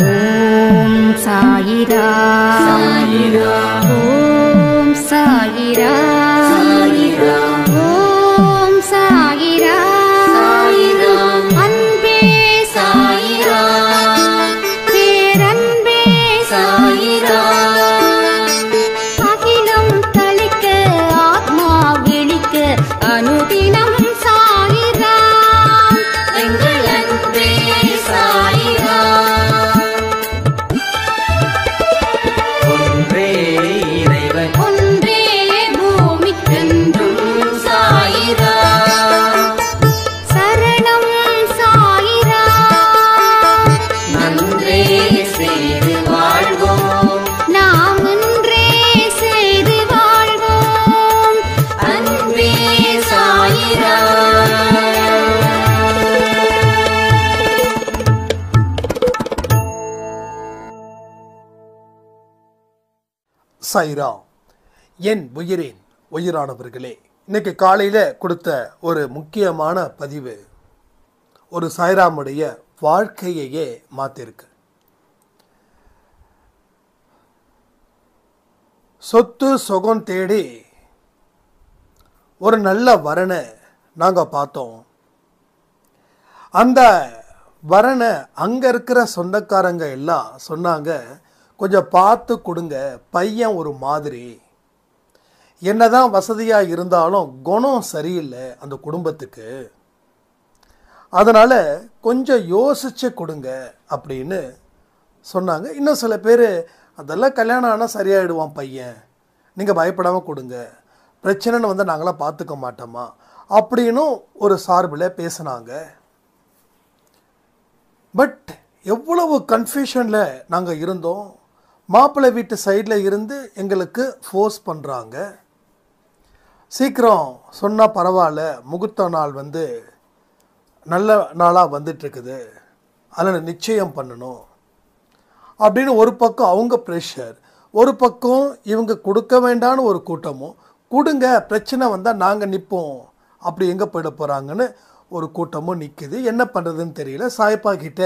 ஓம் சாயிரா சாயிரா ஓம் சாயிரா சாயிரா ஓம் சாயிரா சாயிரா அன்பே சாயிரா பேரன்பே சாயிரா அகிலம் தளிக்க ஆத்மா விழிக்க அனுதினம் சாயிரா எங்கள் அன்பே சாயிரா ஒன்றே இறைவன் ஒன்றே பூமிக்கென்றும் சாயிரா சரணம் சாயிரா நன்றே செய்து வாழ்வோம் நாம் ஒன்றே செய்து வாழ்வோம் அன்பே சாயிரா சாய்ராம். என் உயிரின் உயிரானவர்களே, இன்னைக்கு காலையில் கொடுத்த ஒரு முக்கியமான பதிவு ஒரு சாய்ராமுடைய வாழ்க்கையையே மாற்றிருக்கு. சொத்து சுகம் தேடி ஒரு நல்ல வரனை நாங்கள் பார்த்தோம். அந்த வரனை அங்கே இருக்கிற சொந்தக்காரங்க எல்லாம் சொன்னாங்க, கொஞ்சம் பார்த்து கொடுங்க, பையன் ஒரு மாதிரி, என்னதான் வசதியாக இருந்தாலும் குணம் சரியில்லை அந்த குடும்பத்துக்கு, அதனால் கொஞ்சம் யோசிச்சு கொடுங்க அப்படின்னு சொன்னாங்க. இன்னும் சில பேர், அதெல்லாம் கல்யாணம் ஆனால் சரியாயிடுவான் பையன், நீங்கள் பயப்படாமல் கொடுங்க, பிரச்சனைன்னு வந்து நாங்களாம் பார்த்துக்க மாட்டோமா அப்படின்னும் ஒரு சார்பில் பேசினாங்க. பட் எவ்வளவு கன்ஃபியூஷனில் நாங்கள் இருந்தோம். மாப்பிள்ளை வீட்டு சைடில் இருந்து எங்களுக்கு ஃபோர்ஸ் பண்ணுறாங்க, சீக்கிரம் சொன்னால் பரவாயில்ல, முகூர்த்த நாள் வந்து நல்ல நாளாக வந்துட்டுருக்குது, அதில் நிச்சயம் பண்ணணும் அப்படின்னு ஒரு பக்கம் அவங்க ப்ரெஷர், ஒரு பக்கம் இவங்க கொடுக்க வேண்டான்னு ஒரு கூட்டமும், கொடுங்க பிரச்சனை வந்தால் நாங்கள் நிற்போம், அப்படி எங்கே போயிட போகிறாங்கன்னு ஒரு கூட்டமும் நிற்குது. என்ன பண்ணுறதுன்னு தெரியல. சாய்ப்பா கிட்ட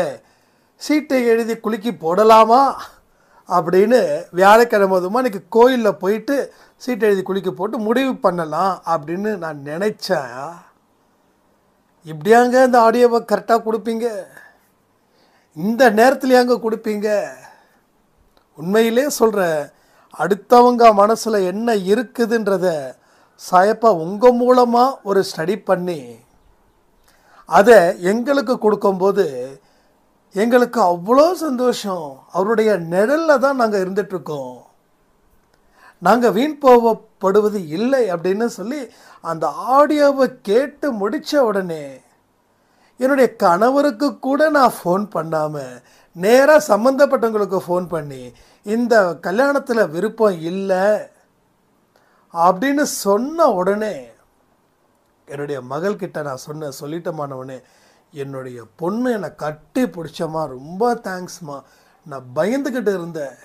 சீட்டை எழுதி குலுக்கி போடலாமா அப்படின்னு வியாழக்கிழமதுமா இன்றைக்கி கோயிலில் போயிட்டு சீட்டை எழுதி குலுக்கி போட்டு முடிவு பண்ணலாம் அப்படின்னு நான் நினச்சேன். இப்படியாங்க இந்த ஆடியோவை கரெக்டாக கொடுப்பீங்க, இந்த நேரத்துலையாங்க கொடுப்பீங்க? உண்மையிலே சொல்கிறேன், அடுத்தவங்க மனசில் என்ன இருக்குதுன்றத சாயப்பா உங்கள் மூலமாக ஒரு ஸ்டடி பண்ணி அதை எங்களுக்கு கொடுக்கும்போது எங்களுக்கு அவ்வளோ சந்தோஷம். அவருடைய நிழலில் தான் நாங்கள் இருந்துகிட்ருக்கோம், நாங்கள் வீண் போகப்படுவது இல்லை அப்படின்னு சொல்லி அந்த ஆடியோவை கேட்டு முடித்த உடனே என்னுடைய கணவருக்கு கூட நான் ஃபோன் பண்ணாமல் நேராக சம்மந்தப்பட்டவங்களுக்கு ஃபோன் பண்ணி, இந்த கல்யாணத்தில் விருப்பம் இல்லை அப்படின்னு சொன்ன உடனே என்னுடைய மகள்கிட்ட நான் சொல்லிட்டமானவனே, என்னுடைய பொண்ணு என்னை கட்டி பிடிச்சம்மா, ரொம்ப தேங்க்ஸ்மா, நான் பயந்துக்கிட்டு இருந்தேன்,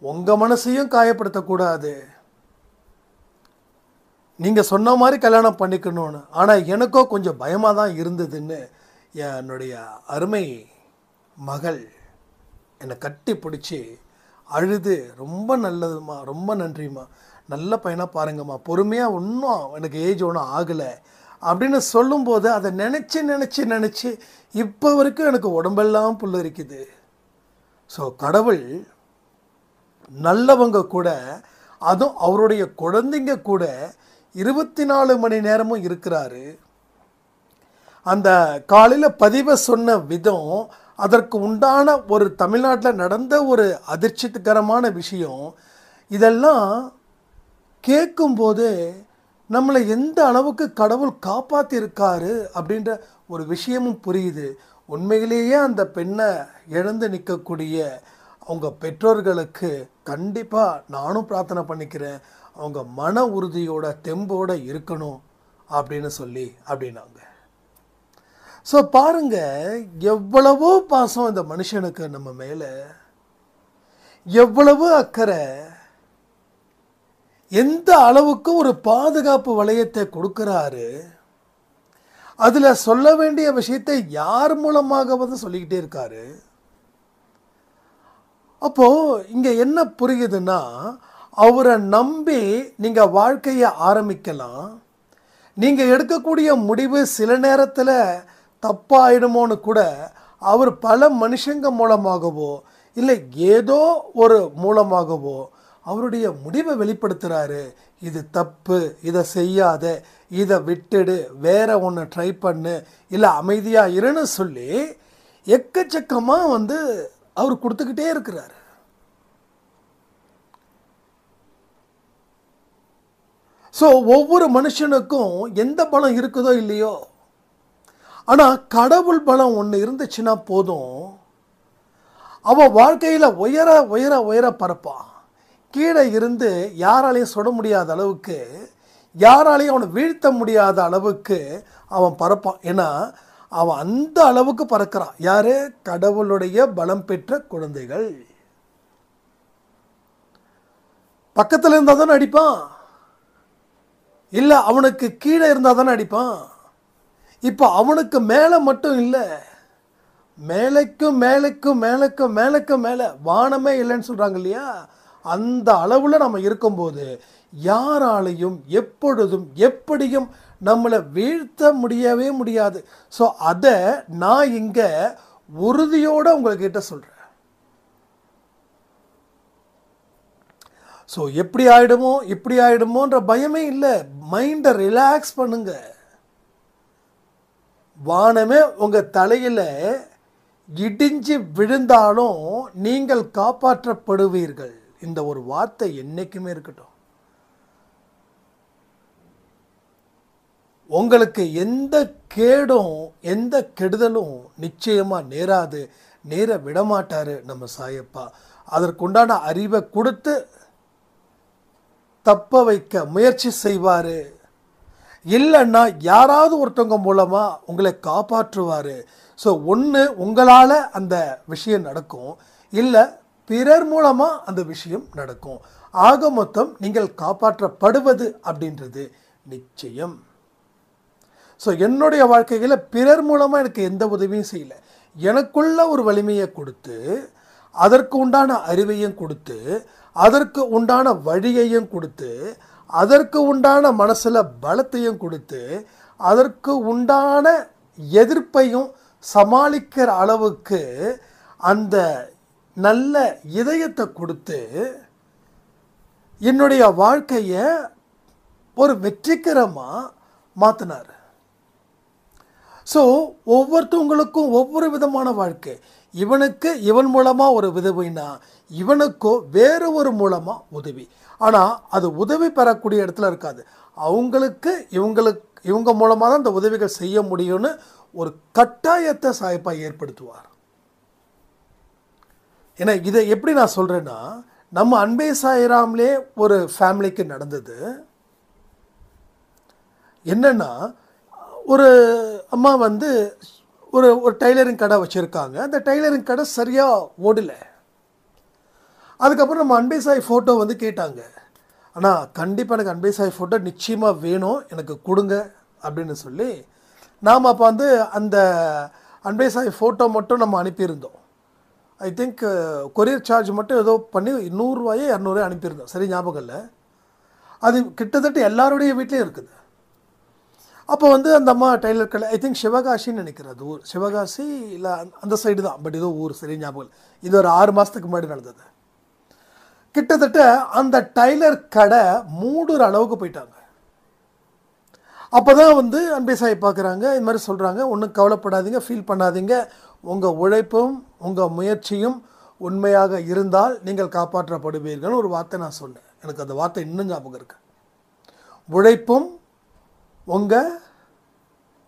உங்கள் மனசையும் காயப்படுத்தக்கூடாது, நீங்கள் சொன்ன மாதிரி கல்யாணம் பண்ணிக்கணும்னு, ஆனால் எனக்கோ கொஞ்சம் பயமாக தான் இருந்ததுன்னு என்னுடைய அருமை மகள் என்னை கட்டி பிடிச்சி அழுது, ரொம்ப நல்லதுமா, ரொம்ப நன்றிம்மா, நல்ல பையனாக பாருங்கம்மா, பொறுமையாக, இன்னும் எனக்கு ஏஜ் ஒன்றும் ஆகலை அப்படின்னு சொல்லும்போது அதை நினச்சி இப்போ வரைக்கும் எனக்கு உடம்பெல்லாம் புல்லரிக்குது. ஸோ கடவுள் நல்லவங்க கூட, அதுவும் அவருடைய குழந்தைங்க கூட 24 மணி நேரமும் இருக்கிறாரு. அந்த காலையில் பதிவை சொன்ன விதம், அதற்கு உண்டான ஒரு தமிழ்நாட்டில் நடந்த ஒரு அதிர்ச்சிகரமான விஷயம், இதெல்லாம் கேட்கும்போது நம்மளை எந்த அளவுக்கு கடவுள் காப்பாற்றிருக்காரு அப்படின்ற ஒரு விஷயமும் புரியுது. உண்மையிலேயே அந்த பெண்ணை இழந்து நிற்கக்கூடிய அவங்க பெற்றோர்களுக்கு கண்டிப்பாக நானும் பிரார்த்தனை பண்ணிக்கிறேன், அவங்க மன உறுதியோட தெம்போடு இருக்கணும் அப்படின்னு அப்படின்னாங்க. ஸோ பாருங்க, எவ்வளவோ பாசம் இந்த மனுஷனுக்கு நம்ம மேலே, எவ்வளவு அக்கறை, எந்த அளவுக்கு ஒரு பாதுகாப்பு வளையத்தை கொடுக்கிறாரு. அதில் சொல்ல வேண்டிய விஷயத்தை யார் மூலமாக சொல்லிக்கிட்டே இருக்காரு. அப்போது இங்கே என்ன புரியுதுன்னா, அவரை நம்பி நீங்கள் வாழ்க்கையை ஆரம்பிக்கலாம். நீங்கள் எடுக்கக்கூடிய முடிவு சில நேரத்தில் தப்பாயிடுமோன்னு கூட அவர் பல மனுஷங்க மூலமாகவோ இல்லை ஏதோ ஒரு மூலமாகவோ அவருடைய முடிவை வெளிப்படுத்துகிறாரு. இது தப்பு, இதை செய்யாத, இதை விட்டுடு, வேற ஒன்று ட்ரை பண்ணு, இல்லை அமைதியாக இருன்னு சொல்லி எக்கச்சக்கமாக அவர் கொடுத்துக்கிட்டே இருக்கிறாரு. ஸோ ஒவ்வொரு மனுஷனுக்கும் எந்த பலம் இருக்குதோ இல்லையோ, ஆனால் கடவுள் பலம் ஒன்று இருந்துச்சுன்னா போதும், அவன் வாழ்க்கையில் உயர உயர உயர பறப்பான். கீழே இருந்து யாராலையும் சுட முடியாத அளவுக்கு, யாராலையும் அவனை வீழ்த்த முடியாத அளவுக்கு அவன் பறப்பான். ஏன்னா அவன் அந்த அளவுக்கு பறக்கிறான். யாரு? கடவுளுடைய பலம் பெற்ற குழந்தைகள். பக்கத்தில் இருந்தால் தானே அடிப்பான், இல்லை அவனுக்கு கீழே இருந்தால் தானே அடிப்பான். இப்போ அவனுக்கு மேலே மட்டும் இல்லை, மேலைக்கும் மேலைக்கும் மேலைக்கும் மேலைக்கும் மேலே, வானமே இல்லைன்னு சொல்கிறாங்க இல்லையா, அந்த அளவில் நம்ம இருக்கும்போது யாராலையும் எப்பொழுதும் எப்படியும் நம்மளை வீழ்த்த முடியவே முடியாது. ஸோ அதை நான் இங்கே உறுதியோடு உங்கள்கிட்ட சொல்கிறேன். ஸோ எப்படி ஆகிடுமோ இப்படி ஆகிடுமோன்ற பயமே இல்லை. மைண்டை ரிலாக்ஸ் பண்ணுங்க. வானமே உங்கள் தலையில் இடிஞ்சு விழுந்தாலும் நீங்கள் காப்பாற்றப்படுவீர்கள். இந்த ஒரு வார்த்தை என்றைக்குமே இருக்கட்டும். உங்களுக்கு எந்த கேடும் எந்த கெடுதலும் நிச்சயமாக நேராது, நேர விடமாட்டார் நம்ம சாயப்பா. அதற்குண்டான அறிவை கொடுத்து தப்ப வைக்க முயற்சி செய்வார். இல்லைன்னா யாராவது ஒருத்தவங்க மூலமாக உங்களை காப்பாற்றுவார். ஸோ ஒன்று உங்களால் அந்த விஷயம் நடக்கும், இல்லை பிறர் மூலமாக அந்த விஷயம் நடக்கும். ஆக மொத்தம் நீங்கள் காப்பாற்றப்படுவது அப்படின்றது நிச்சயம். ஸோ என்னுடைய வாழ்க்கையில் பிறர் மூலமாக எனக்கு எந்த உதவியும் செய்யலை. எனக்குள்ள ஒரு வலிமையை கொடுத்து, அதற்கு உண்டான அறிவையும் கொடுத்து, அதற்கு உண்டான வழியையும் கொடுத்து, அதற்கு உண்டான மனசில் பலத்தையும் கொடுத்து, அதற்கு உண்டான எதிர்ப்பையும் சமாளிக்கிற அளவுக்கு அந்த நல்ல இதயத்தை கொடுத்து என்னுடைய வாழ்க்கையை ஒரு வெற்றிகரமாக மாற்றினார். ஸோ ஒவ்வொருத்தவங்களுக்கும் ஒவ்வொரு விதமான வாழ்க்கை. இவனுக்கு இவன் மூலமாக ஒரு உதவினா, இவனுக்கோ வேறு ஒரு மூலமாக உதவி. ஆனால் அது உதவி பெறக்கூடிய இடத்துல இருக்காது. அவங்களுக்கு இவங்க மூலமாக தான் இந்த உதவிகள் செய்ய முடியும்னு ஒரு கட்டாயத்தை சாயப்பா ஏற்படுத்துவார். ஏன்னா இதை எப்படி நான் சொல்கிறேன்னா, நம்ம அன்பே சாய்ராம்லே ஒரு ஃபேமிலிக்கு நடந்தது என்னென்னா, ஒரு அம்மா ஒரு டைலரிங் கடை வச்சுருக்காங்க. அந்த டைலரிங் கடை சரியாக ஓடலை. அதுக்கப்புறம் நம்ம அன்பே சாய் ஃபோட்டோ கேட்டாங்க. ஆனால் கண்டிப்பாக எனக்கு அன்பே சாய் ஃபோட்டோ நிச்சயமாக வேணும், எனக்கு கொடுங்க அப்படின்னு சொல்லி நாம் அப்போ அந்த அன்பே சாய் ஃபோட்டோ மட்டும் நம்ம அனுப்பியிருந்தோம். ஐ திங்க் கொரியர் சார்ஜ் மட்டும் ஏதோ பண்ணி 100 ரூபாயோ 200 அனுப்பியிருந்தோம், சரி ஞாபகம் இல்லை. அது கிட்டத்தட்ட எல்லாருடைய வீட்லேயும் இருக்குது. அப்போ அந்த அம்மா டைலர் கடை, ஐ திங்க் சிவகாசின்னு நினைக்கிறேன், அது ஊர் சிவகாசி இல்லை அந்த சைடு தான், பட் ஏதோ ஊர் சரி ஞாபகம் இல்லை. இது ஒரு 6 மாதத்துக்கு முன்னாடி நடந்தது. கிட்டத்தட்ட அந்த டைலர் கடை மூடுற அளவுக்கு போயிட்டாங்க. அப்போ தான் அன்பே சாய் பார்க்குறாங்க, இது மாதிரி சொல்கிறாங்க, ஒன்றும் கவலைப்படாதீங்க, ஃபீல் பண்ணாதீங்க, உங்கள் உழைப்பும் உங்கள் முயற்சியும் உண்மையாக இருந்தால் நீங்கள் காப்பாற்றப்படுவீர்கள் ஒரு வார்த்தை நான் சொன்னேன். எனக்கு அந்த வார்த்தை இன்னும் ஞாபகம் இருக்கு. உழைப்பும் உங்கள்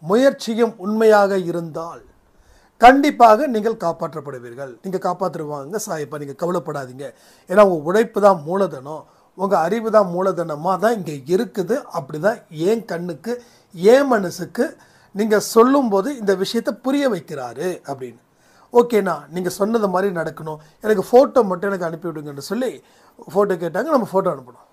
முயற்சியும் உண்மையாக இருந்தால் கண்டிப்பாக நீங்கள் காப்பாற்றப்படுவீர்கள். நீங்கள் காப்பாற்றுவாங்க சாயப்பா, நீங்கள் கவலைப்படாதீங்க. ஏன்னா உங்கள் உழைப்பு தான் மூலதனம், உங்கள் அறிவு தான் மூலதனமாக தான் இங்கே இருக்குது. அப்படி தான் என் கண்ணுக்கு என் மனசுக்கு நீங்கள் சொல்லும்போது இந்த விஷயத்தை புரிய வைக்கிறாரு அப்படின்னு. ஓகேண்ணா, நீங்கள் சொன்னது மாதிரி நடக்கணும், எனக்கு ஃபோட்டோ மட்டும் எனக்கு அனுப்பிவிடுங்கன்னு சொல்லி ஃபோட்டோ கேட்டாங்க. நம்ம ஃபோட்டோ அனுப்பணும்.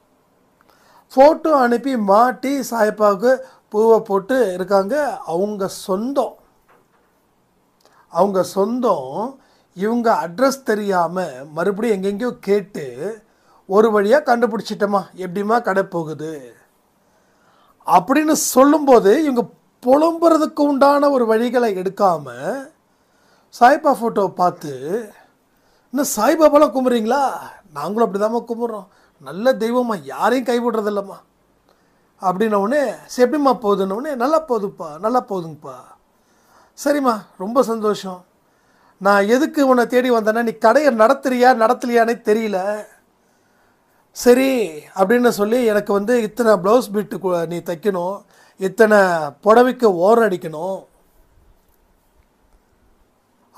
ஃபோட்டோ அனுப்பி மாட்டி சாயப்பாவுக்கு பூவை போட்டு இருக்காங்க. அவங்க சொந்தம் இவங்க அட்ரஸ் தெரியாமல் மறுபடியும் எங்கெங்கேயோ கேட்டு ஒரு வழியாக கண்டுபிடிச்சிட்டோமா எப்படிமா கடை போகுது அப்படின்னு சொல்லும்போது இவங்க புலம்புறதுக்கு உண்டான ஒரு வழிகளை எடுக்காமல் சாய்பா ஃபோட்டோவை பார்த்து இன்னும் சாய்பாபாலாம் கும்பிட்றீங்களா? நாங்களும் அப்படி தாம்மா கும்பிட்றோம், நல்ல தெய்வம்மா, யாரையும் கைவிடுறது இல்லைம்மா அப்படின்னவுடனே எப்படிம்மா போகுதுன்னொடனே நல்லா போகுதுப்பா, நல்லா போகுதுங்கப்பா. சரிம்மா, ரொம்ப சந்தோஷம். நான் எதுக்கு உன்னை தேடி வந்தேன்னா நீ கடையை நடத்தலையானே தெரியல. சரி அப்படின்னு சொல்லி எனக்கு வந்து இத்தனை ப்ளவுஸ் பீட்டு நீ தைக்கணும், இத்தனை புடவைக்கு ஓரம் அடிக்கணும்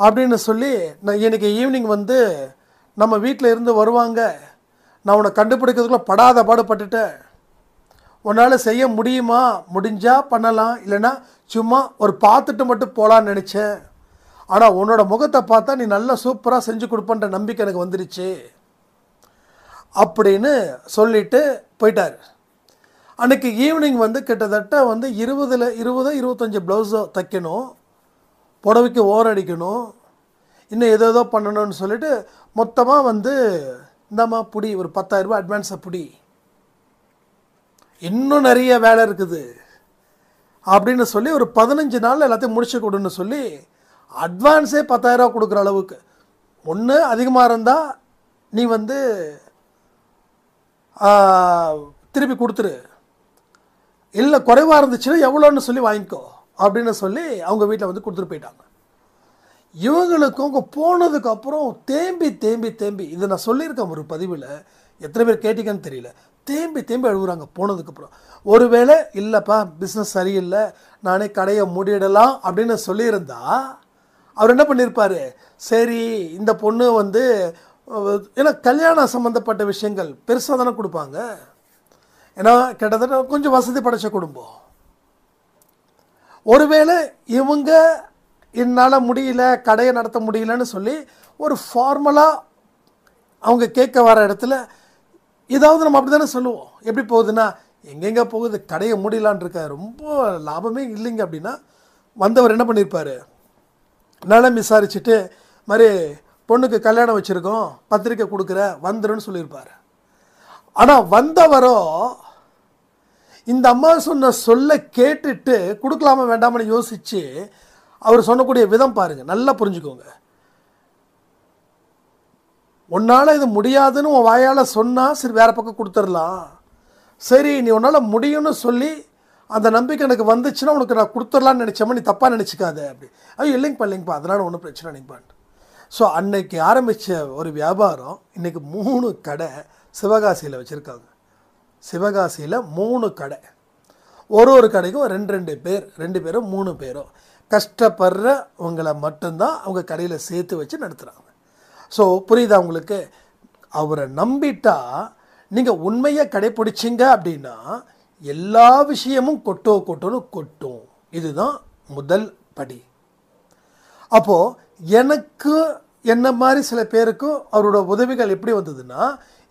அப்படின்னு சொல்லி நான் இன்றைக்கி ஈவினிங் வந்து நம்ம வீட்டில் இருந்து வருவாங்க, நான் உன்னை கண்டுபிடிக்கிறதுக்குள்ள படாத பாடுபட்டுட்டேன். உன்னால் செய்ய முடியுமா? முடிஞ்சால் பண்ணலாம், இல்லைன்னா சும்மா ஒரு பார்த்துட்டு மட்டும் போகலான்னு நினச்சேன். ஆனால் உன்னோட முகத்தை பார்த்தா நீ நல்லா சூப்பராக செஞ்சு கொடுப்பன்ற நம்பிக்கை எனக்கு வந்துடுச்சு அப்படின்னு சொல்லிட்டு போயிட்டார். அன்றைக்கி ஈவினிங் வந்து கிட்டத்தட்ட வந்து 20-25 ப்ளவுஸோ தைக்கணும், புடவைக்கு ஓரம் அடிக்கணும், இன்னும் ஏதோ பண்ணணும்னு சொல்லிட்டு மொத்தமாக வந்து இந்தாம்மா புடி, ஒரு 10,000 ரூபாய் அட்வான்ஸை புடி, இன்னும் நிறைய வேலை இருக்குது அப்படின்னு சொல்லி ஒரு 15 நாளில் எல்லாத்தையும் முடிச்சு கொடுன்னு சொல்லி அட்வான்ஸே 10,000 ரூபா கொடுக்குற அளவுக்கு. ஒன்று அதிகமாக இருந்தால் நீ வந்து திருப்பி கொடுத்துரு, இல்லை குறைவாக இருந்துச்சுன்னா எவ்வளோன்னு சொல்லி வாங்கிக்கோ அப்படின்னு சொல்லி அவங்க வீட்டில் வந்து கொடுத்துட்டு போயிட்டாங்க. இவங்களுக்கும் அவங்க போனதுக்கப்புறம் தேம்பி இதை நான் சொல்லியிருக்கேன் ஒரு பதிவில், எத்தனை பேர் கேட்டிங்கன்னு தெரியல, தேம்பி அழுகுறாங்க போனதுக்கப்புறம். ஒருவேளை இல்லைப்பா பிஸ்னஸ் சரியில்லை, நானே கடையை மூடிடலாம் அப்படின்னு சொல்லியிருந்தா அவர் என்ன பண்ணியிருப்பார், சரி இந்த பொண்ணு வந்து ஏன்னா கல்யாணம் சம்மந்தப்பட்ட விஷயங்கள் பெருசாக தானே கொடுப்பாங்க, ஏன்னா கிட்டத்தட்ட கொஞ்சம் வசதி படைச்ச குடும்பம். ஒருவேளை இவங்க என்னால் முடியல, கடையை நடத்த முடியலன்னு சொல்லி ஒரு ஃபார்மலாக அவங்க கேட்க வர இடத்துல ஏதாவது நம்ம அப்படி தானே சொல்லுவோம். எப்படி போகுதுன்னா எங்கெங்கே போகுது, கடையை மூடிலான் இருக்க, ரொம்ப லாபமே இல்லைங்க அப்படின்னா வந்தவர் என்ன பண்ணியிருப்பார், நலம் விசாரிச்சுட்டு மாதிரி பொண்ணுக்கு கல்யாணம் வச்சுருக்கோம், பத்திரிக்கை கொடுக்குற வந்துருன்னு சொல்லியிருப்பார். ஆனால் வந்தவரோ இந்த அம்மா சொன்ன சொல்ல கேட்டுட்டு கொடுக்கலாமா வேண்டாமன்னு யோசித்து அவர் சொன்னக்கூடிய விதம் பாருங்கள், நல்லா புரிஞ்சுக்கோங்க. உன்னால் இது முடியாதுன்னு உன் வாயால் சொன்னால் சரி வேறு பக்கம் கொடுத்துடலாம், சரி நீ உன்னால் முடியும்னு சொல்லி அந்த நம்பிக்கை எனக்கு வந்துச்சுன்னா உனக்கு நான் கொடுத்துடலான்னு நினச்சேம்மா, நீ தப்பாக நினச்சிக்காத அப்படி. ஐயோ இல்லைங்கப்பா அதனால் ஒன்றும் பிரச்சனை இல்லைங்கப்பான். ஸோ அன்னைக்கு ஆரம்பித்த ஒரு வியாபாரம் இன்றைக்கி 3 கடை சிவகாசியில் வச்சுருக்காங்க. சிவகாசியில் 3 கடை, ஒரு கடைக்கும் 2 பேர், 2 பேரோ 3 பேரோ கஷ்டப்படுறவங்களை மட்டும்தான் அவங்க கடையில் சேர்த்து வச்சு நடத்துகிறாங்க. ஸோ புரியுதா உங்களுக்கு? அவரை நம்பிட்டா நீங்கள் உண்மையை கடைப்பிடிச்சிங்க அப்படின்னா எல்லா விஷயமும் கொட்டோன்னு கொட்டும். இதுதான் முதல் படி. அப்போது எனக்கு என்ன மாதிரி சில பேருக்கும் அவரோட உதவிகள் எப்படி வந்ததுன்னா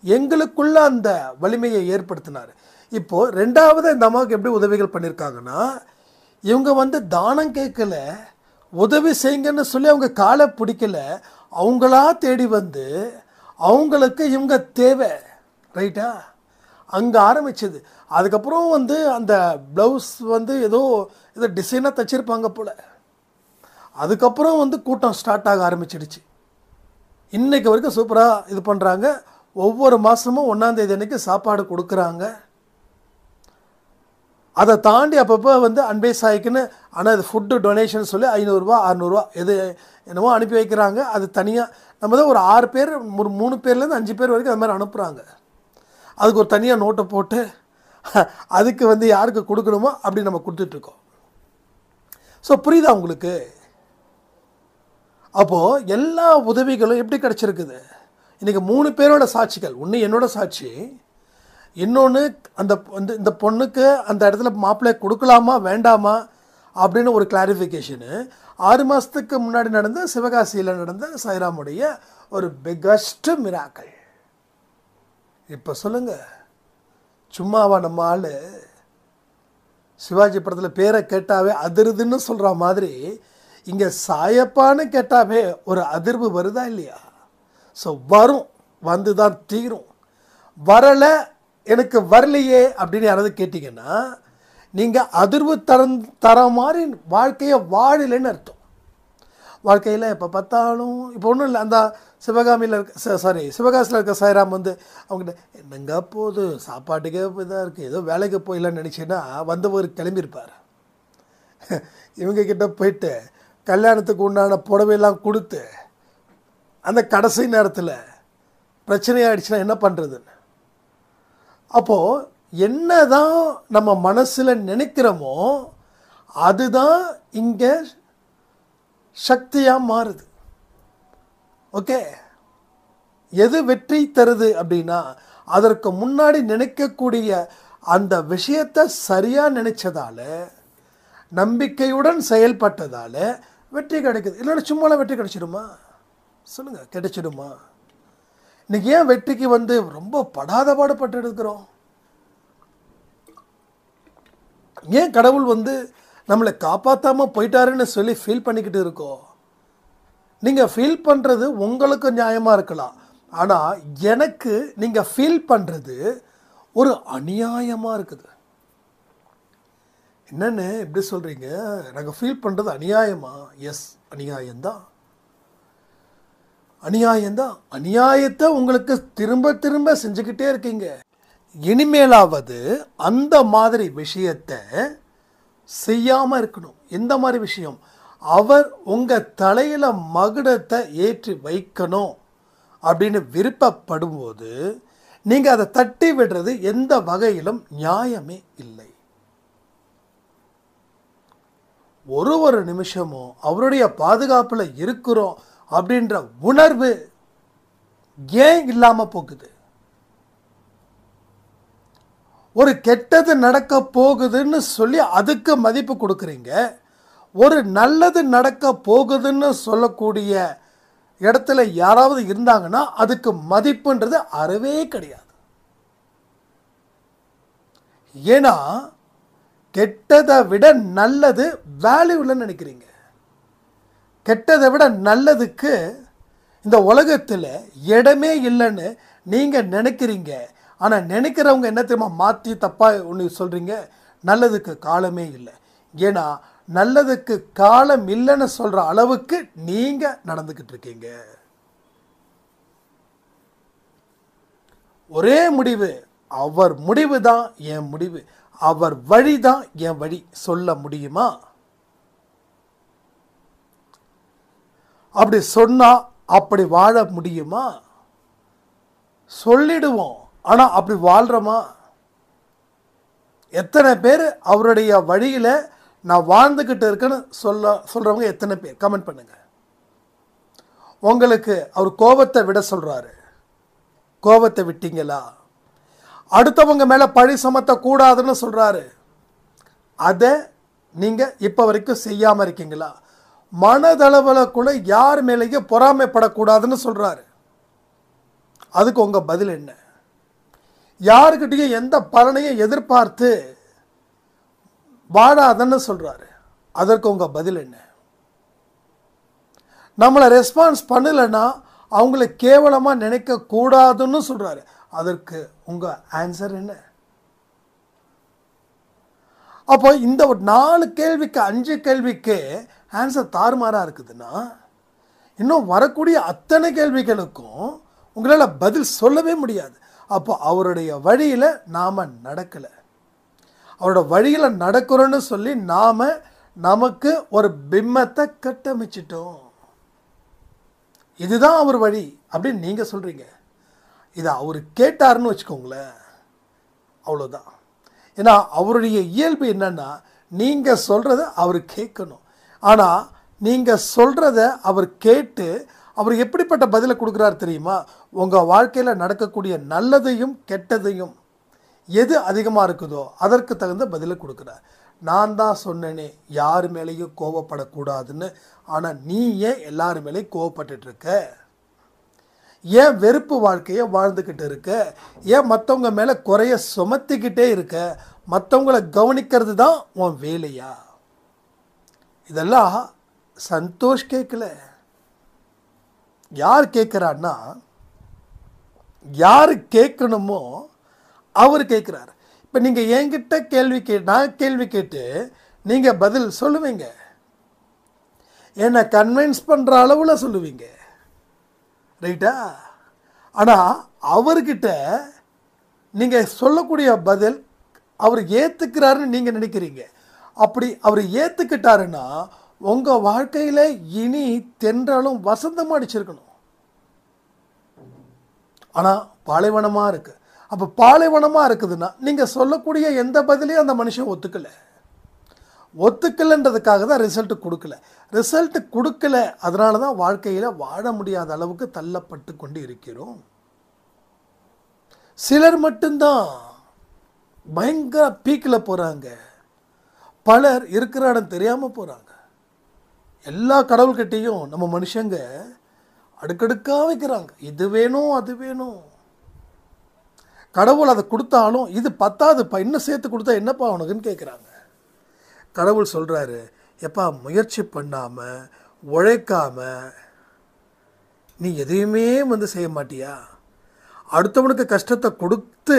எங்களுக்குள்ள அந்த வலிமையை ஏற்படுத்தினார். இப்போது 2வது இந்த அம்மாவுக்கு எப்படி உதவிகள் பண்ணியிருக்காங்கன்னா, இவங்க வந்து தானம் கேட்கல, உதவி செய்யுங்கன்னு சொல்லி அவங்க காலை பிடிக்கல, அவங்களா தேடி வந்து அவங்களுக்கு இவங்க தேவை, ரைட்டா? அங்கே ஆரம்பிச்சது. அதுக்கப்புறம் வந்து அந்த ப்ளவுஸ் வந்து ஏதோ டிசைனாக தைச்சிருப்பாங்க போல், அதுக்கப்புறம் வந்து கூட்டம் ஸ்டார்ட் ஆக ஆரம்பிச்சிடுச்சு. இன்றைக்கு வரைக்கும் சூப்பராக இது பண்ணுறாங்க. ஒவ்வொரு மாதமும் 1ஆம் தேதி அன்றைக்கி சாப்பாடு கொடுக்குறாங்க. அதை தாண்டி அப்பப்போ வந்து அன்பே சாய்க்குன்னு ஆனால் இது ஃபுட்டு டொனேஷன் சொல்லி 500 ரூபா 600 ரூபா எது என்னமோ அனுப்பி வைக்கிறாங்க. அது தனியாக நம்ம தான் ஒரு 6 பேர், ஒரு 3 பேர்லேருந்து 5 பேர் வரைக்கும் அது மாதிரி அனுப்புகிறாங்க. அதுக்கு ஒரு தனியாக நோட்டை போட்டு அதுக்கு வந்து யாருக்கு கொடுக்கணுமோ அப்படி நம்ம கொடுத்துட்ருக்கோம். ஸோ புரியுதா உங்களுக்கு? அப்போது எல்லா உதவிகளும் எப்படி கிடச்சிருக்குது? இன்றைக்கி 3 பேரோட சாட்சிகள், ஒன்று என்னோட சாட்சி, இன்னொன்று அந்த இந்த பொண்ணுக்கு அந்த இடத்துல மாப்பிள்ளை கொடுக்கலாமா வேண்டாமா அப்படின்னு ஒரு கிளாரிஃபிகேஷனு, 6 மாதத்துக்கு முன்னாடி நடந்த சிவகாசியில் நடந்த சாய்ராமுடைய ஒரு பிக்கஸ்ட் மிராக்கள். இப்போ சொல்லுங்கள், சும்மாவா நம்ம ஆள் சிவாஜி படத்தில் பேரை கேட்டாவே அதிருதுன்னு சொல்கிற மாதிரி இங்கே சாயப்பான்னு கேட்டாவே ஒரு அதிர்வு வருதா இல்லையா? ஸோ வரும், வந்து தான் தீரும். வரலை, எனக்கு வரலையே அப்படின்னு யாராவது கேட்டிங்கன்னா நீங்கள் அதிர்வு தர மாதிரி வாழ்க்கையை வாழலைன்னு அர்த்தம். வாழ்க்கையில் எப்போ பார்த்தாலும் இப்போ ஒன்றும் இல்லை, அந்த சிவகாமியில் சிவகாசியில் இருக்க சாய்ராம் வந்து அவங்ககிட்ட என்னங்க போகுது, சாப்பாட்டுக்கே இதாக இருக்குது, ஏதோ வேலைக்கு போயிடலான்னு நினச்சின்னா வந்தவர் கிளம்பியிருப்பார். இவங்கக்கிட்ட போயிட்டு கல்யாணத்துக்கு உண்டான புடவையெல்லாம் கொடுத்து அந்த கடைசி நேரத்தில் பிரச்சனையாகிடுச்சுன்னா என்ன பண்ணுறதுன்னு. அப்போது என்ன தான் நம்ம மனசில் நினைக்கிறோமோ அதுதான் இங்கே சக்தியாக மாறுது. ஓகே, எது வெற்றி தருது அப்படின்னா அதற்கு முன்னாடி நினைக்கக்கூடிய அந்த விஷயத்தை சரியாக நினைச்சதால, நம்பிக்கையுடன் செயல்பட்டதால வெற்றி கிடைக்குது. இல்லைன்னா சும்மாலாம் வெற்றி கிடைச்சிடுமா? சொல்லுங்கள், கிடைச்சிடுமா? இன்னைக்கு ஏன் வெற்றிக்கு வந்து ரொம்ப படாத பாடுபட்டு இருக்கிறோம்? ஏன் கடவுள் வந்து நம்மளை காப்பாற்றாமல் போயிட்டாருன்னு சொல்லி ஃபீல் பண்ணிக்கிட்டு இருக்கோம்? நீங்கள் ஃபீல் பண்ணுறது உங்களுக்கு நியாயமாக இருக்கலாம், ஆனால் எனக்கு நீங்கள் ஃபீல் பண்ணுறது ஒரு அநியாயமாக இருக்குது. என்னென்னு எப்படி சொல்கிறீங்க? நாங்கள் ஃபீல் பண்ணுறது அநியாயமா? எஸ், அநியாயம்தான். அநியாயத்தை உங்களுக்கு திரும்ப திரும்ப செஞ்சுக்கிட்டே இருக்கீங்க. இனிமேலாவது அந்த மாதிரி விஷயத்தை செய்யாமல் இருக்கணும். எந்த மாதிரி விஷயம்? அவர் உங்கள் தலையில் மகுடத்தை ஏற்றி வைக்கணும் அப்படின்னு விருப்பப்படும்போது நீங்கள் அதை தட்டி விடுறது எந்த வகையிலும் நியாயமே இல்லை. ஒரு நிமிஷமும் அவருடைய பாதுகாப்பில் இருக்கிறோம் அப்படின்ற உணர்வு ஏன் இல்லாமல் போகுது? ஒரு கெட்டது நடக்க போகுதுன்னு சொல்லி அதுக்கு மதிப்பு கொடுக்குறீங்க, ஒரு நல்லது நடக்க போகுதுன்னு சொல்லக்கூடிய இடத்துல யாராவது இருந்தாங்கன்னா அதுக்கு மதிப்புன்றது அறவே கிடையாது. ஏன்னா கெட்டதை விட நல்லது வேல்யூ இல்லைன்னு நினைக்கிறீங்க. கெட்டதை விட நல்லதுக்கு இந்த உலகத்தில் இடமே இல்லைன்னு நீங்கள் நினைக்கிறீங்க. ஆனால் நினைக்கிறவங்க என்ன தெரியுமா மாற்றி தப்பாக ஒன்று சொல்கிறீங்க, நல்லதுக்கு காலமே இல்லை. ஏன்னா நல்லதுக்கு காலம் இல்லைன்னு சொல்கிற அளவுக்கு நீங்கள் நடந்துக்கிட்டு இருக்கீங்க. ஒரே முடிவு, அவர் முடிவு தான் என் முடிவு, அவர் வழி தான் என் வழி சொல்ல முடியுமா? அப்படி சொன்னால் அப்படி வாழ முடியுமா? சொல்லிடுவோம், ஆனால் அப்படி வாழ்கிறோமா? எத்தனை பேர் அவருடைய வழியில் நான் வாழ்ந்துக்கிட்டு இருக்கேன்னு சொல்கிறவங்க எத்தனை பேர்? கமெண்ட் பண்ணுங்க. உங்களுக்கு அவர் கோபத்தை விட சொல்கிறாரு, கோபத்தை விட்டீங்களா? அடுத்தவங்க மேலே பழி சுமத்தக்கூடாதுன்னு சொல்கிறாரு, அதை நீங்கள் இப்போ வரைக்கும் செய்யாமல் இருக்கீங்களா? மனதளவில் கூட யார் மேலேயும் பொறாமைப்படக்கூடாதுன்னு சொல்கிறாரு, அதுக்கு உங்கள் பதில் என்ன? யாருக்கிட்டையும் எந்த பலனையும் எதிர்பார்த்து வாடாதன்னு சொல்கிறாரு, அதற்கு உங்கள் பதில் என்ன? நம்மளை ரெஸ்பான்ஸ் பண்ணலைன்னா அவங்கள கேவலமாக நினைக்கக்கூடாதுன்னு சொல்கிறாரு, அதற்கு உங்கள் ஆன்சர் என்ன? அப்போ இந்த ஒரு 4 கேள்விக்கு 5 கேள்விக்கு ஆன்சர் தாறுமாறாக இருக்குதுன்னா இன்னும் வரக்கூடிய அத்தனை கேள்விகளுக்கும் உங்களால் பதில் சொல்லவே முடியாது. அப்போ அவருடைய வழியில் நாம் நடக்கலை, அவரோட வழியில் நடக்கிறோன்னு சொல்லி நாம் நமக்கு ஒரு பிம்பத்தை கட்டமைச்சிட்டோம். இதுதான் அவர் வழி அப்படின்னு நீங்கள் சொல்கிறீங்க. இதை அவர் கேட்டாருன்னு வச்சுக்கோங்களேன், அவ்வளோதான். ஏன்னா அவருடைய இயல்பு என்னன்னா நீங்கள் சொல்கிறத அவர் கேட்கணும். ஆனால் நீங்கள் சொல்கிறத அவர் கேட்டு அவர் எப்படிப்பட்ட பதிலை கொடுக்குறாரு தெரியுமா? உங்கள் வாழ்க்கையில் நடக்கக்கூடிய நல்லதையும் கெட்டதையும் எது அதிகமாக இருக்குதோ அதற்கு தகுந்த பதிலை கொடுக்குறார். நான் தான் சொன்னேனே யார் மேலேயும் கோவப்படக்கூடாதுன்னு, ஆனால் நீ ஏன் எல்லார் மேலேயும் கோவப்பட்டுருக்க? ஏன் வெறுப்பு வாழ்க்கையை வாழ்ந்துக்கிட்டு இருக்க? ஏன் மற்றவங்க மேலே குறைய சுமத்திக்கிட்டே இருக்க? மற்றவங்களை கவனிக்கிறது தான் உன் வேலையா? இதெல்லாம் சந்தோஷ் கேட்கல. யார் கேட்குறான்னா, யார் கேட்கணுமோ அவர் கேட்குறாரு. இப்போ நீங்கள் என்கிட்ட நான் கேள்வி கேட்டு நீங்கள் பதில் சொல்லுவீங்க, என்னை கன்வின்ஸ் பண்ணுற அளவில் சொல்லுவீங்க, ரைட்டா? ஆனால் அவர்கிட்ட நீங்கள் சொல்லக்கூடிய பதில் அவர் ஏற்றுக்கிறாருன்னு நீங்கள் நினைக்கிறீங்க. அப்படி அவர் ஏற்றுக்கிட்டாருன்னா உங்கள் வாழ்க்கையில் இனி தென்றாலும் வசந்தமாக அடிச்சிருக்கணும். ஆனால் பாலைவனமாக இருக்குது. அப்போ பாலைவனமாக இருக்குதுன்னா நீங்கள் சொல்லக்கூடிய எந்த பதிலையும் அந்த மனுஷன் ஒத்துக்கலைன்றதுக்காக தான் ரிசல்ட்டு கொடுக்கல. ரிசல்ட்டு கொடுக்கல, அதனால தான் வாழ்க்கையில் வாழ முடியாத அளவுக்கு தள்ளப்பட்டு கொண்டு இருக்கிறோம். சிலர் மட்டும்தான் பயங்கர பீக்கில் போகிறாங்க, பலர் இருக்கிற இடம் தெரியாமல் போகிறாங்க. எல்லா கடவுள்கிட்டையும் நம்ம மனுஷங்க அடுக்கடுக்காக வைக்கிறாங்க, இது வேணும் அது வேணும். கடவுள் அதை கொடுத்தாலும் இது பத்தாதுப்பா, இன்னும் சேர்த்து கொடுத்தா என்னப்பா உனக்குன்னு கேட்குறாங்க. கடவுள் சொல்கிறாரு, எப்பா முயற்சி பண்ணாமல் உழைக்காமல் நீ எதையுமே செய்ய மாட்டியா? அடுத்தவனுக்கு கஷ்டத்தை கொடுத்து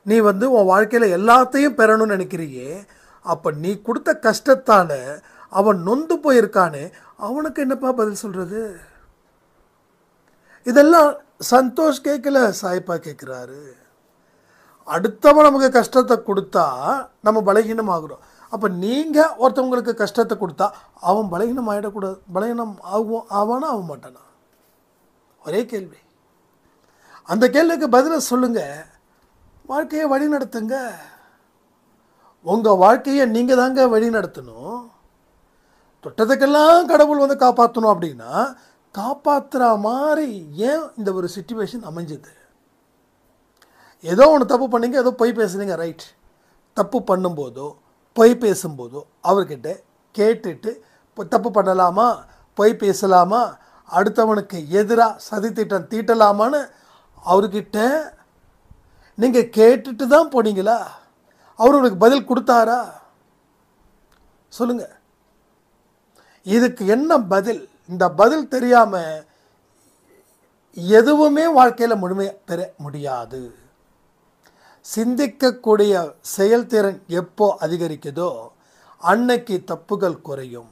நீ உன் வாழ்க்கையில் எல்லாத்தையும் பெறணும்னு நினைக்கிறியே, அப்போ நீ கொடுத்த கஷ்டத்தால் அவன் நொந்து போயிருக்கானே, அவனுக்கு என்னப்பா பதில் சொல்கிறது? இதெல்லாம் சந்தோஷ் கேட்கல, சாய்ப்பா கேட்குறாரு. அடுத்தவன் நமக்கு கஷ்டத்தை கொடுத்தா நம்ம பலகீனமாகிறோம். அப்போ நீங்கள் ஒருத்தவங்களுக்கு கஷ்டத்தை கொடுத்தா அவன் பலகீனம் ஆகிடக்கூடாது. பலகீனம் ஆவானா ஆக மாட்டானா? ஒரே கேள்வி. அந்த கேள்விக்கு பதிலை சொல்லுங்கள், வாழ்க்கையை வழி நடத்துங்க. உங்கள் வாழ்க்கையை நீங்கள் தாங்க வழி நடத்தணும். தொட்டதுக்கெல்லாம் கடவுள் காப்பாற்றணும் அப்படின்னா காப்பாற்றுற மாதிரி ஏன் இந்த ஒரு சிச்சுவேஷன் அமைஞ்சது? ஏதோ ஒன்று தப்பு பண்ணீங்க, ஏதோ பொய் பேசுனீங்க, ரைட். தப்பு பண்ணும்போதோ பொய் பேசும்போதோ அவர்கிட்ட கேட்டுட்டு தப்பு பண்ணலாமா, பொய் பேசலாமா, அடுத்தவனுக்கு எதிராக சதித்திட்டம் தீட்டலாமான்னு அவர்கிட்ட நீங்கள் கேட்டுட்டு தான் போனீங்களா? அவர் உங்களுக்கு பதில் கொடுத்தாரா? சொல்லுங்கள். இதுக்கு என்ன பதில்? இந்த பதில் தெரியாமல் எதுவுமே வாழ்க்கையில் முழுமையை பெற முடியாது. சிந்திக்கக்கூடிய செயல்திறன் எப்போ அதிகரிக்குதோ அன்னைக்கு தப்புகள் குறையும்,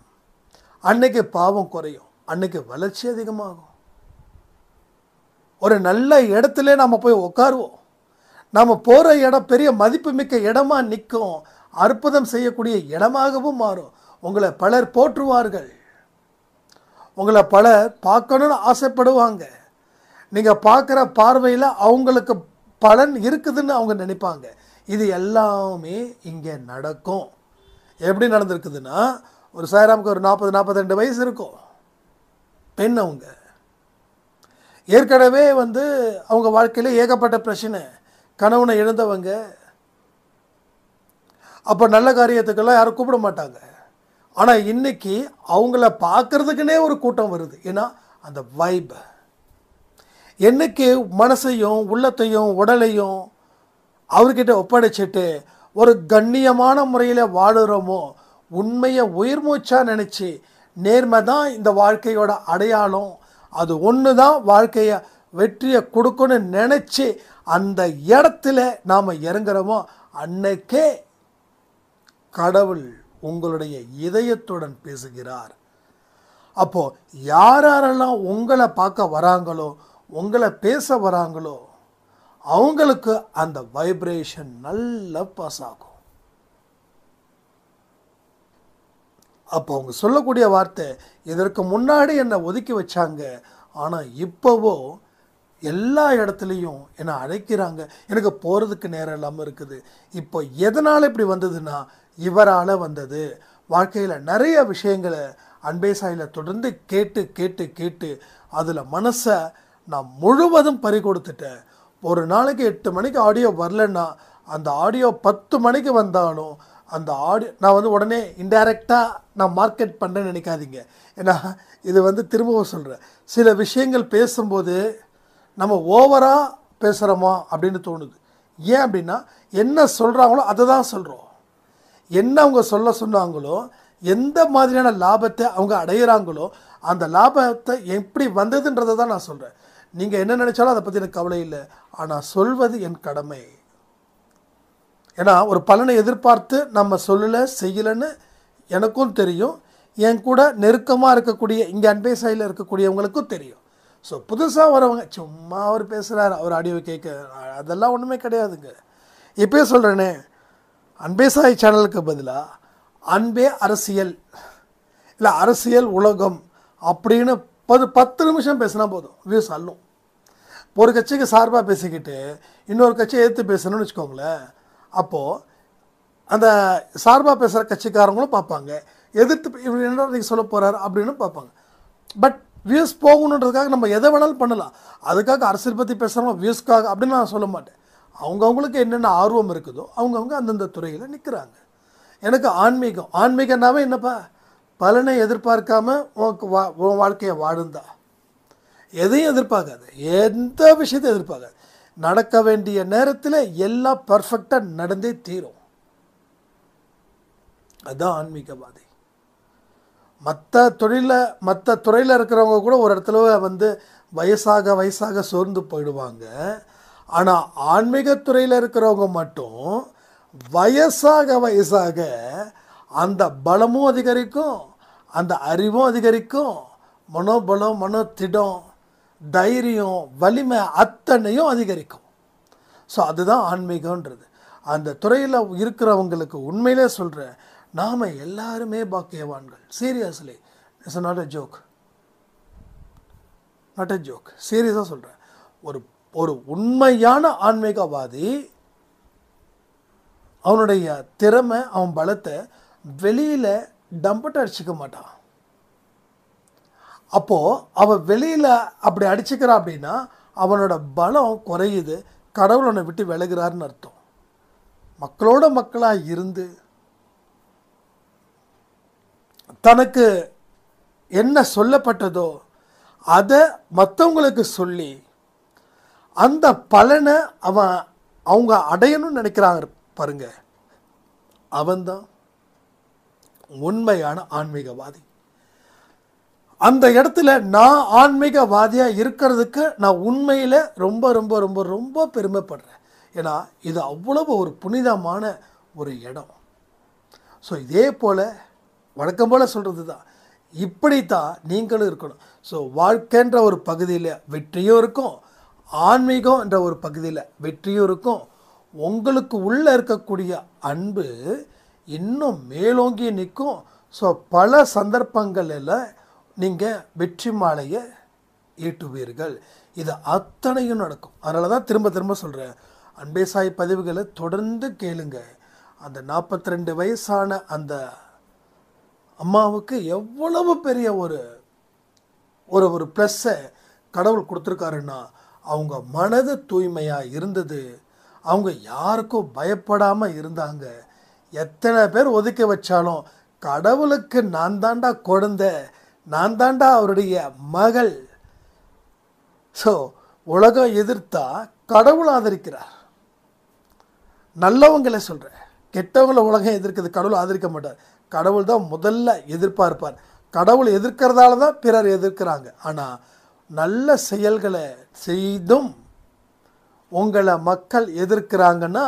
அன்னைக்கு பாவம் குறையும், அன்னைக்கு வளர்ச்சி அதிகமாகும். ஒரு நல்ல இடத்துல நாம் போய் உட்காருவோம், நாம் போகிற இடம் பெரிய மதிப்புமிக்க இடமா நிற்கும், அற்புதம் செய்யக்கூடிய இடமாகவும் மாறும். உங்களை பலர் போற்றுவார்கள், உங்களை பலர் பார்க்கணுன்னு ஆசைப்படுவாங்க. நீங்கள் பார்க்குற பார்வையில் அவங்களுக்கு பலன் இருக்குதுன்னு அவங்க நினைப்பாங்க. இது எல்லாமே இங்கே நடக்கும். எப்படி நடந்திருக்குதுன்னா, ஒரு சாய்ராமுக்கு ஒரு 40-42 வயசு இருக்கும், பெண். அவங்க ஏற்கனவே அவங்க வாழ்க்கையில் ஏகப்பட்ட பிரச்சனை, கணவனை இழந்தவங்க. அப்போ நல்ல காரியத்துக்கெல்லாம் யாரும் கூப்பிட மாட்டாங்க. ஆனால் இன்னைக்கு அவங்கள பார்க்கறதுக்குன்னே ஒரு கூட்டம் வருது. ஏன்னா அந்த வைப். என்னைக்கு மனசையும் உள்ளத்தையும் உடலையும் அவர்கிட்ட ஒப்படைச்சிட்டு ஒரு கண்ணியமான முறையில் வாழுறோமோ, உண்மையை உயிர் மூச்சாக நினச்சி நேர்மை தான் இந்த வாழ்க்கையோட அடையாளம், அது ஒன்று தான் வாழ்க்கையை வெற்றியை கொடுக்கணும்னு நினச்சி அந்த இடத்துல நாம் இறங்குறோமோ, அன்னைக்கே கடவுள் உங்களுடைய இதயத்துடன் பேசுகிறார். அப்போது யாரெல்லாம் உங்களை பார்க்க வராங்களோ, உங்களை பேச வராங்களோ, அவங்களுக்கு அந்த வைப்ரேஷன் நல்லா பாஸ் ஆகும். அப்போ அவங்க சொல்லக்கூடிய வார்த்தை, இதற்கு முன்னாடி என்னை ஒதுக்கி வச்சாங்க, ஆனால் இப்போவோ எல்லா இடத்துலையும் என்னை அழைக்கிறாங்க, எனக்கு போகிறதுக்கு நேரம் இல்லாமல் இருக்குது. இப்போ எதனால் இப்படி வந்ததுன்னா, இவரால் வந்தது. வாழ்க்கையில் நிறைய விஷயங்களை அன்பே சாயில் தொடர்ந்து கேட்டு கேட்டு கேட்டு அதில் மனசை நான் முழுவதும் பறி கொடுத்துட்டேன். ஒரு நாளைக்கு 8 மணிக்கு ஆடியோ வரலன்னா அந்த ஆடியோ 10 மணிக்கு வந்தாலும் அந்த ஆடியோ நான் உடனே இன்டைரக்டாக நான் மார்க்கெட் பண்ணுறேன்னு நினைக்காதீங்க. ஏன்னா இது திரும்பவும் சொல்கிறேன், சில விஷயங்கள் பேசும்போது நம்ம ஓவராக பேசுகிறோமா அப்படின்னு தோணுது. ஏன் அப்படின்னா, என்ன சொல்கிறாங்களோ அதை தான் சொல்கிறோம். என்ன அவங்க சொல்ல சொன்னாங்களோ, எந்த மாதிரியான லாபத்தை அவங்க அடையிறாங்களோ அந்த லாபத்தை எப்படி வந்ததுன்றதை தான் நான் சொல்கிறேன். நீங்கள் என்ன நினச்சாலும் அதை பற்றி எனக்கு கவலை இல்லை. ஆனால் சொல்வது என் கடமை. ஏன்னா ஒரு பலனை எதிர்பார்த்து நம்ம சொல்லலை செய்யலைன்னு எனக்கும் தெரியும். என் கூட நெருக்கமாக இருக்கக்கூடிய இங்கே அன்பே சாயில் இருக்கக்கூடியவங்களுக்கும் தெரியும். ஸோ புதுசாக வரவங்க சும்மா அவர் பேசுகிறார், அவர் ஆடியோ கேட்க, அதெல்லாம் ஒன்றுமே கிடையாதுங்க. இப்போயே சொல்கிறேனே, அன்பே சாய் சேனலுக்கு பதிலாக அன்பே அரசியல் இல்லை அரசியல் உலகம் அப்படின்னு 10 நிமிஷம் பேசினா போதும், வியூஸ் அள்ளும். ஒரு கட்சிக்கு சார்பாக பேசிக்கிட்டு இன்னொரு கட்சியை எதிர்த்து பேசணும்னு வச்சுக்கோங்களேன், அப்போது அந்த சார்பாக பேசுகிற கட்சிக்காரங்களும் பார்ப்பாங்க, எதிர்த்து இவர் என்ன நீங்கள் சொல்ல போகிறார் அப்படின்னு பார்ப்பாங்க. பட் வியூஸ் போகணுன்றதுக்காக நம்ம எதை வேணாலும் பண்ணலாம். அதுக்காக அரசியல் பற்றி பேசுகிறோம் வியூஸ்க்காக அப்படின்னு நான் சொல்ல மாட்டேன். அவங்கவுங்களுக்கு என்னென்ன ஆர்வம் இருக்குதோ அவங்கவுங்க அந்தந்த துறையில் நிற்கிறாங்க. எனக்கு ஆன்மீகம்னாவே என்னப்பா, பலனை எதிர்பார்க்காம உன் வாழ்க்கையை வாழுந்தா, எதையும் எதிர்பார்க்காது, எந்த விஷயத்தையும் எதிர்பார்க்காது. நடக்க வேண்டிய நேரத்தில் எல்லாம் பர்ஃபெக்டாக நடந்தே தீரும். அதுதான் ஆன்மீகவாதி. மற்ற துறையில் இருக்கிறவங்க கூட ஒரு இடத்துல வந்து வயசாக சோர்ந்து போயிடுவாங்க. ஆனால் ஆன்மீகத்துறையில் இருக்கிறவங்க மட்டும் வயசாக அந்த பலமும் அதிகரிக்கும், அந்த அறிவும் அதிகரிக்கும், மனோபலம், மனோதிடம், தைரியம், வலிமை அத்தனையும் அதிகரிக்கும். ஸோ அதுதான் ஆன்மீகன்றது. அந்த துறையில் இருக்கிறவங்களுக்கு உண்மையிலே சொல்கிறேன், நாம் எல்லாருமே பாக்கியவான்கள். Seriously, it's not a joke, சீரியஸாக சொல்கிறேன். ஒரு உண்மையான ஆன்மீகவாதி அவனுடைய திறமை, அவன் பலத்தை வெளியில் டம்பட்டை அடிச்சுக்க மாட்டான். அப்போது அவன் வெளியில் அப்படி அடிச்சுக்கிறான் அப்படின்னா அவனோட பலம் குறையுது, கடவுள் அவனை விட்டு விலகிறாருன்னு அர்த்தம். மக்களோட மக்களாக இருந்து தனக்கு என்ன சொல்லப்பட்டதோ அதை மற்றவங்களுக்கு சொல்லி அந்த பலனை அவங்க அடையணும்னு நினைக்கிறாங்க பாருங்க, அவன்தான் உண்மையான ஆன்மீகவாதி. அந்த இடத்துல நான் ஆன்மீகவாதியாக இருக்கிறதுக்கு நான் உண்மையில் ரொம்ப ரொம்ப ரொம்ப ரொம்ப பெருமைப்படுறேன். ஏன்னா இது அவ்வளவு ஒரு புனிதமான ஒரு இடம். ஸோ இதே போல் வழக்கம் போல் சொல்கிறது தான், இப்படி தான் நீங்களும் இருக்கணும். ஸோ வாழ்க்கைன்ற ஒரு பகுதியில் வெற்றியும் இருக்கும், ஆன்மீகம் என்ற ஒரு பகுதியில் வெற்றியும் இருக்கும். உங்களுக்கு உள்ளே இருக்கக்கூடிய அன்பு இன்னும் மேலோங்கி நிற்கும். ஸோ பல சந்தர்ப்பங்களில் நீங்கள் வெற்றி மாலையை ஈட்டுவீர்கள். இது அத்தனையும் நடக்கும். அதனால தான் திரும்ப திரும்ப சொல்கிறேன், அன்பே சாய் பதிவுகளை தொடர்ந்து கேளுங்க. அந்த 42 வயசான அந்த அம்மாவுக்கு எவ்வளவு பெரிய ஒரு ஒரு ப்ளஸ்ஸை கடவுள் கொடுத்துருக்காருன்னா, அவங்க மனது தூய்மையாக இருந்தது, அவங்க யாருக்கும் பயப்படாமல் இருந்தாங்க. எத்தனை பேர் ஒதுக்க வச்சாலும் கடவுளுக்கு நான் தாண்டா குழந்தை, நான் தாண்டா அவருடைய மகள். ஸோ உலகம் எதிர்த்தா கடவுள் ஆதரிக்கிறார். நல்லவங்களை சொல்கிறேன், கெட்டவங்களை உலகம் எதிர்க்குது, கடவுள் ஆதரிக்க மாட்டார். கடவுள் தான் முதல்ல எதிர்பார்ப்பார். கடவுள் எதிர்க்கிறதால தான் பிறர் எதிர்க்கிறாங்க. ஆனால் நல்ல செயல்களை செய்தும் உங்களை மக்கள் எதிர்க்கிறாங்கன்னா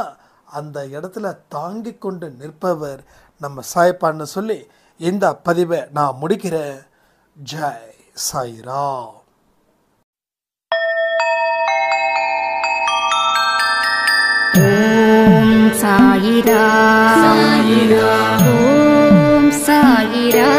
அந்த இடத்துல தாங்கி கொண்டு நிற்பவர் நம்ம சாய்ப்பான்னு சொல்லி இந்த பதிவை நான் முடிக்கிறேன். ஜெய் சாய்ராம். ஓம் சாயிரா, சாயிரா, ஓம் சாயிரா.